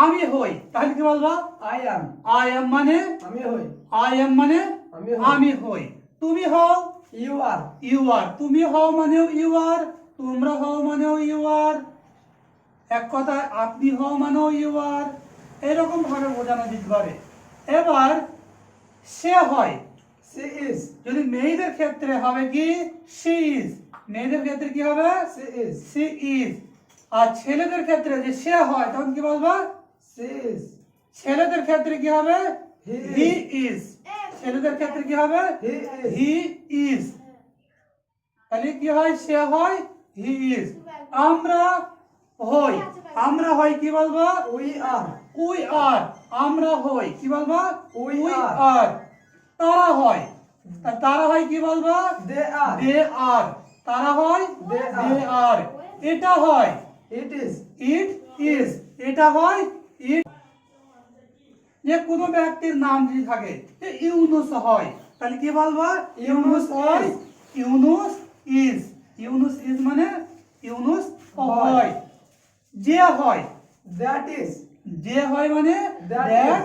আমি হই, তাহলে কি বলবা? I am. আই এম মানে আমি হই। আই এম মানে আমি হই। আমি হই। তুমি হও You are. ইউ আর। তুমি হও মানেও ইউ আর, তোমরা হও মানেও ইউ আর, এক কথায় আপনি হও মানেও ইউ আর। এরকম ভাবে বোঝানো যেতে পারে। এবার সে হয়, She is. যদি মেয়েদের ক্ষেত্রে হবে কি শি ইজ, মেয়েদের ক্ষেত্রে কি হবে She is. She is. আর ছেলেদের ক্ষেত্রে যে সে হয় তখন কি বলবো? She is. ছেলেদের ক্ষেত্রে কি হবে? He he is. ইজ। ছেলেদের ক্ষেত্রে কি হবে? He is. He is. তাহলে কি হয়? সে হয় হি ইজ। আমরা হই, আমরা হই কি বলবো? We are. We are. আমরা হই কি বলবো? We we are. আর। তারা হয়, তারা হয় কি বলবো? They are. দে আর। তারা হয় They দে are. আর। এটা হয় It is. It is. এটা হয় ইট। যে কোনো ব্যক্তির নাম যদি থাকে যে ইউনুস হয়, তাহলে কি বলবো? ইউনুস হয়, ইউনুস ইজ। ইউনুস ইজ মানে ইউনুস হয়। যে হয়, That is. যে হয় মানে That দ্যাট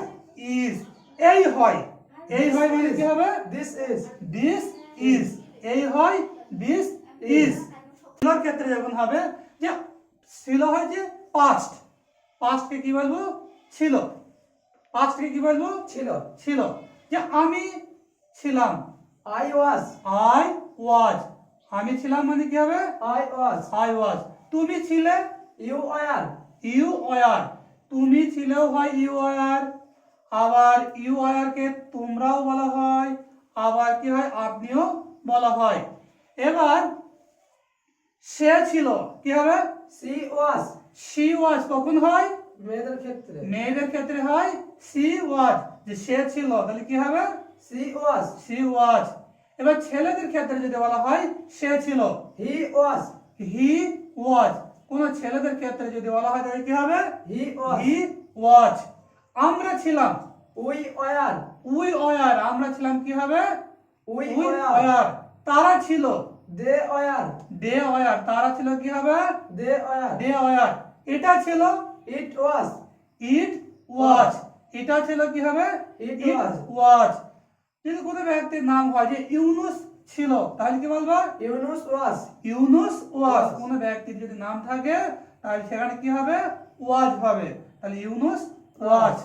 ইজ। এই হয়, এই হয় মানে কি হবে? This is. This is. এই হয় দিস ইজ। ছিলর ক্ষেত্রে যখন হবে যে ছিল হয় যে পাস্ট, পাস্টকে কি বলবো? ছিল। পাস্টকে কি বলবো? ছিল। ছিল। যে আমি ছিলাম, I was. আই ওয়াজ। আমি ছিলাম মানে কি হবে? I was. I was. তুমি ছিলে, You are. You were. তুমি ছিলেও হয় ইউ ওয়ার। আবার ইউ ওয়ার কে তোমরাও বলা হয়, আবার কি হয়? আপনিও বলা হয়। এবার সে ছিল কি হবে? She was. শি ওয়াজ কখন হয়? মেয়েদের ক্ষেত্রে। মেয়েদের ক্ষেত্রে হয় শি ওয়াজ। যে সে ছিল তাহলে কি হবে? She was. She was. এবার ছেলেদের ক্ষেত্রে যদি বলা হয় সে ছিল, He was. হি ওয়াজ। কোন ছেলেদের ক্ষেত্রে যদি বলা হয় তাহলে কি হবে? He was. হি ওয়াজ। আমরা ছিলাম, We were. We were. আমরা ছিলাম কি হবে? We we were. ওয়ার। তারা ছিল, They were. They war. তারা ছিল কি হবে? They were. They were. এটা ছিল, It was. ইট ওয়াজ। এটা ছিল কি হবে? It it was. ওয়াজ। যদি কোনো ব্যক্তির নাম হয় যে ইউনুস ছিল তাহলে কি বলবো? Yunus was. Yunus was. Was. কোনো ব্যক্তির যদি নাম থাকে তাহলে সেখানে কি হবে? ওয়াজ হবে। তাহলে ইউনুস ওয়াজ।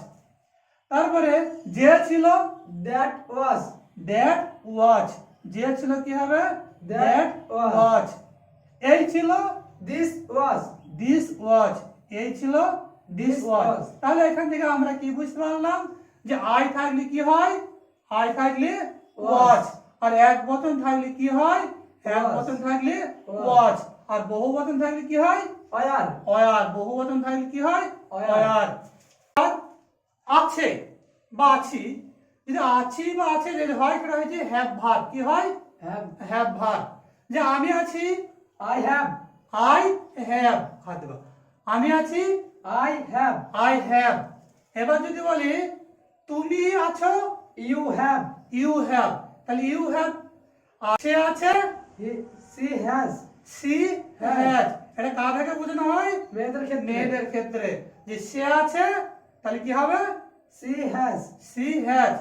তারপরে যে ছিল, That was. That was. যে ছিল কি হবে? That was. ওয়াজ। এই ছিল, This was. This was. এই ছিল, দিস This ওয়াজ। was. তাহলে এখান থেকে আমরা কি বুঝতে পারলাম? যে আই থাকলে কি হয়? আই থাকলে ওয়াজ। আর এক বচন থাকলে কি হয়? এক Was. বচন থাকলে Was. ওয়াজ। আর বহু বচন থাকলে কি হয়? Were. অয়ার। বহু বচন থাকলে কি হয়? অয়ার। অয়ার। আর আছে বা আছি, যদি আছি বা আছে যদি হয় সেটা হচ্ছে হ্যাভ ভার্ব। কি হয়? Have. Have verb. যে আমি আছি, I have. I have. হাত দেবো। আমি আছি, I have. I have. এবার যদি বলি তুমি আছো, You have. You have. তাহলে ইউ হ্যাভ। সে আছে, He. She has. She has. এটা কার থেকে বোঝানো হয়? মেয়েদের ক্ষেত্রে। মেয়েদের ক্ষেত্রে। যে সে আছে তাহলে কি হবে? She has. She has.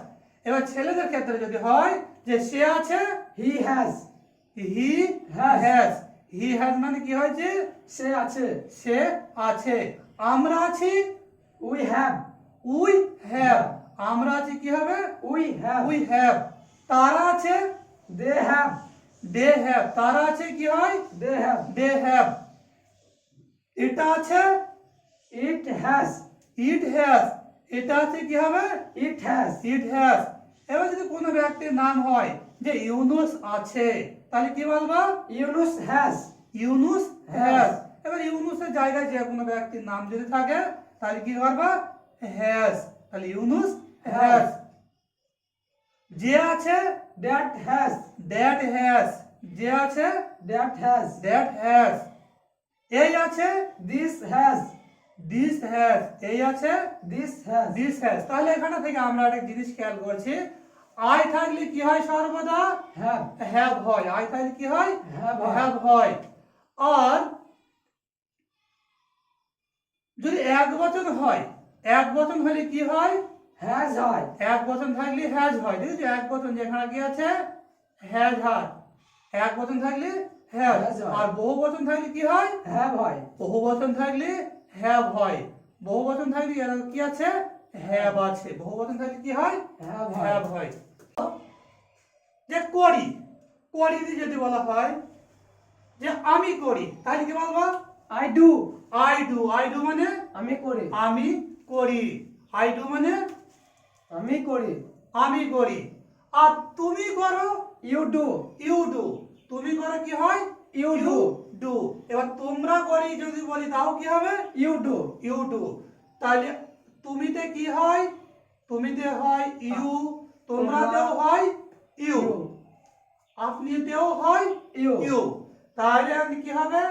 এবার ছেলেদের ক্ষেত্রে যদি হয় যে সে আছে, He has. He Has. Has. He has মানে কি হয়েছে? সে আছে। সে আছে। আমরা আছি, We have. We have. আমরা আছি কি হবে? We have. We have. তারা আছে, They have. They have. তারা আছে কি হয়? They have. They have. এটা আছে, It has. It has. এটা আছে কি হবে? It has. It has. এবার যদি কোনো ব্যক্তির নাম হয় যে ইউনুস আছে তাহলে কি বলবো? Yunus has. Yunus Has. Has. এবার ইউনুসের জায়গায় যে কোনো ব্যক্তির নাম যদি থাকে তাহলে কি করবা? হ্যাজ। তাহলে ইউনুস হ্যাজ। যে আছে, That has. That has. যে আছে, That has. That has. এই আছে, This has. This has. এই আছে, This has. This has. তাহলে এখানে থেকে আমরা একটা জিনিস খেয়াল করছি, আই থাকলে কি হয় সর্বদা? Have. হ্যাভ হয়। আই থাকলে কি হয়? Have হয়। হ্যাভ হয়। আর যদি এক বচন হয় এক বচন হলে কি হয়? has হয়, এক বচন থাকলে হ্যাজ হয়। দেখেছো এক বচন যেখানে কি আছে হ্যাজ হয়, এক বচন থাকলে হ্যাভ, Has হয়। আর বহু বচন থাকলে কি হয়? have হয়, বহু বচন থাকলে হ্যাভ হয়। বহু বচন থাকলে এর কি আছে? হ্যাভ আছে। বহু বচন থাকলে কি হয়? have হয়, হ্যাভ হয়। যে করি, করি দিয়ে যদি বলা হয় যে আমি করি, তাহলে কি বলবো? I do, I do. I do মানে আমি করি, আমি করি। আই ডু মানে আমি করি, আমি করি। আর তুমি করো, you do, ইউ ডু। তুমি করো কি হয়? You do. ডু। এবার তোমরা করি যদি বলি তাও কি হবে? you do, you do. তাহলে তুমিতে কি হয়? তুমিতে হয় ইউ, তোমরাতেও হয় ইউ, you, আপনিতেও হয় you, ইউ। তাহলে আমি কি হবে?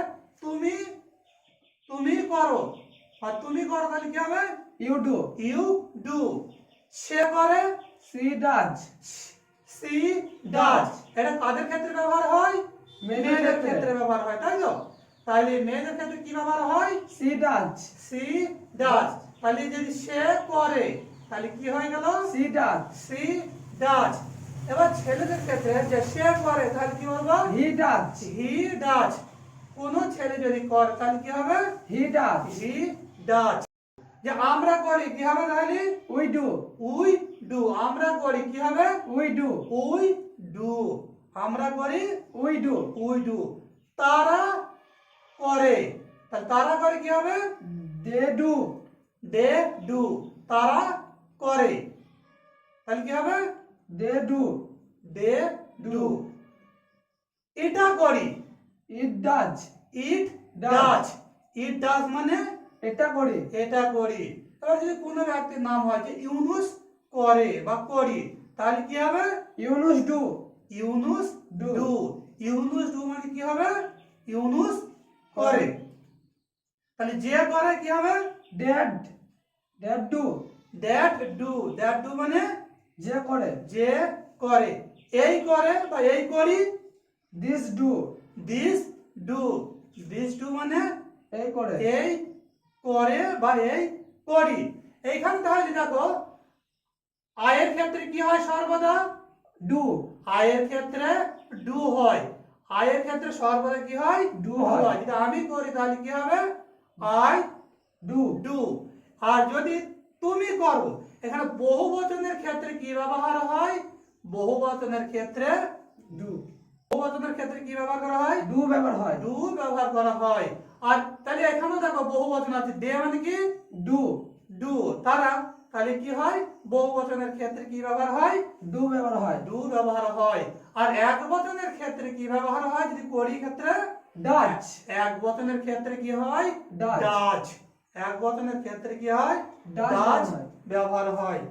তুমি, তুমি করো। আর তুমি করো তাহলে কি হবে? you do, you do. সে করে, she does, সি ডাজ। এটা কাদের ক্ষেত্রে ব্যবহার হয়? মেয়েদের মেয়েদের ক্ষেত্রে। ক্ষেত্রে ব্যবহার হয়, তাই তো? তাহলে মেয়েদের ক্ষেত্রে কি ব্যবহার হয়? she does, she does. তাহলে যদি সে করে তাহলে কি হয়ে গেল? she does, she does. এবার ছেলেদের ক্ষেত্রে যে সে করে তাহলে কি বলবো? he does, he does. কোন ছেলে যদি করে তাহলে কি হবে? he does, he does. যে আমরা করি কি হবে তাহলে? we do, we do. আমরা করি কি হবে? we do, we do. আমরা করি we do, উই ডু। তারা করে তাহলে তারা করে কি হবে? they do, they do. তারা করে তাহলে কি হবে? they do, they do. এটা করি, it does, it Does. Does. It does মানে এটা করি, এটা করি। এবার যদি কোনো ব্যক্তির নাম হয় যে ইউনুস করে বা করি তাহলে কি হবে? Yunus do, Yunus Do. Do. Yunus do মানে কি হবে? ইউনুস করে। তাহলে যে করে কি হবে? dad, dad do, that do. That do মানে যে করে, যে করে। এই করে বা এই করি, this do, this do. This do মানে এই করে, এই করে বা এই করি। এইখানে তাহলে দেখো আয়ের ক্ষেত্রে কি হয় সর্বদা? do, আয়ের ক্ষেত্রে ডু হয়। আয়ের ক্ষেত্রে সর্বদা কি হয়? Do হয়। যদি আমি করি তাহলে কি হবে? I do, do. আর যদি তুমি করো, এখানে বহুবচনের ক্ষেত্রে কি ব্যবহার হয়? বহুবচনের ক্ষেত্রে, do, বহুবচনের ক্ষেত্রে কি ব্যবহার করা হয়? do ব্যবহার হয়, ডু ব্যবহার করা হয়। আর তাহলে এখানেও দেখো বহুবচন আছে, দে মানে কি? do, do. তারা তাহলে কি হয়? বহুবচনের ক্ষেত্রে কি ব্যবহার হয়? do ব্যবহার হয়, ডু ব্যবহার হয়। আর এক বচনের ক্ষেত্রে কি ব্যবহার হয়? যদি করি ক্ষেত্রে does, এক বচনের ক্ষেত্রে কি হয়? Does. ডাজ। এক বচনের ক্ষেত্রে কি হয়? Does ডাজ ব্যবহার হয়। ব্যবহার হয়।